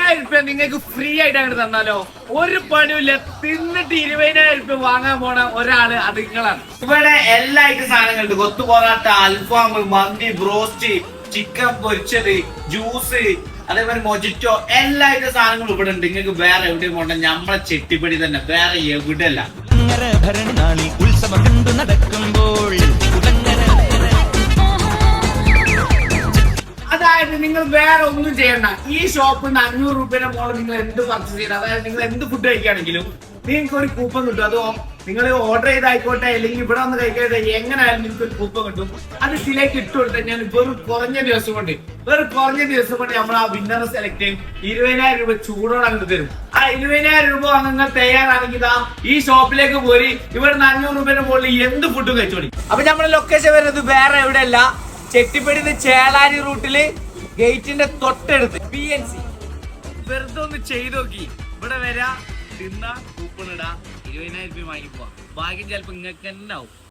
20,000 നിങ്ങൾക്ക് ഫ്രീ ആയിട്ട് അങ്ങോട്ട് തന്നാലോ? ഒരു പണിയില്ല, തിന്നിട്ട് 20,000 വാങ്ങാൻ പോണ ഒരാള് അത് നിങ്ങളാണ്. ഇവിടെ എല്ലാ ഐറ്റം സാധനങ്ങളുണ്ട്. കൊത്തു പൊറാട്ട, അൽഫാം, മന്തി, ബ്രോസ്റ്റ്, ചിക്കൻ പൊരിച്ചത്, ജ്യൂസ്, അതേപോലെ മൊജിറ്റോ, എല്ലാ ഐറ്റം സാധനങ്ങളും ഇവിടെ ഉണ്ട്. നിങ്ങൾക്ക് വേറെ എവിടെയും പോകണ്ട, നമ്മളെ ചെട്ടിപ്പടി തന്നെ, വേറെ എവിടെയല്ല. ഉത്സവം കണ്ടു നടക്കുമ്പോൾ അതായത് നിങ്ങൾ വേറെ ഒന്നും ചെയ്യണ്ട. ഈ ഷോപ്പിൽ നിന്ന് 500 രൂപയുടെ മോള് നിങ്ങൾ എന്ത് പർച്ചേസ് ചെയ്യണം, അതായത് നിങ്ങൾ എന്ത് ഫുഡ് കഴിക്കുകയാണെങ്കിലും നിങ്ങൾക്ക് ഒരു കൂപ്പൺ കിട്ടും. അതോ നിങ്ങൾ ഓർഡർ ചെയ്തായിക്കോട്ടെ, അല്ലെങ്കിൽ ഇവിടെ വന്ന് കഴിക്കട്ടെ, എങ്ങനെയായാലും നിങ്ങൾക്ക് ഒരു കൂപ്പൺ കിട്ടും. അത് ഇതിലേക്ക് ഇട്ട് കൊടുത്താൽ ഞാൻ വെറും കുറഞ്ഞ ദിവസം കൊണ്ട് നമ്മൾ ആ വിന്നറെ സെലക്ട് ചെയ്യും. 20,000 രൂപ ചൂടോടെ അങ്ങോട്ട് തരും. ആ 20,000 രൂപ നിങ്ങൾ തയ്യാറാണെങ്കിൽ ഈ ഷോപ്പിലേക്ക് പോയി ഇവിടുന്ന് 500 രൂപയുടെ മുകളിൽ എന്ത് ഫുഡും കഴിച്ചോളി. അപ്പൊ നമ്മുടെ ലൊക്കേഷൻ വരുന്നത് വേറെ എവിടെയല്ല, ചെട്ടിപ്പടിന്ന് ചേളാരി റൂട്ടില് ഗേറ്റിന്റെ തൊട്ടടുത്ത് PNC. വെറുതെ ഒന്ന് ചെയ്ത് നോക്കി, ഇവിടെ വരാ, തിന്നാ, കൂപ്പൺ ഇടാ, 20,000 രൂപ വാങ്ങി പോവാ. ഭാഗ്യം ചിലപ്പോ നിങ്ങൾക്ക് തന്നെ ആവും.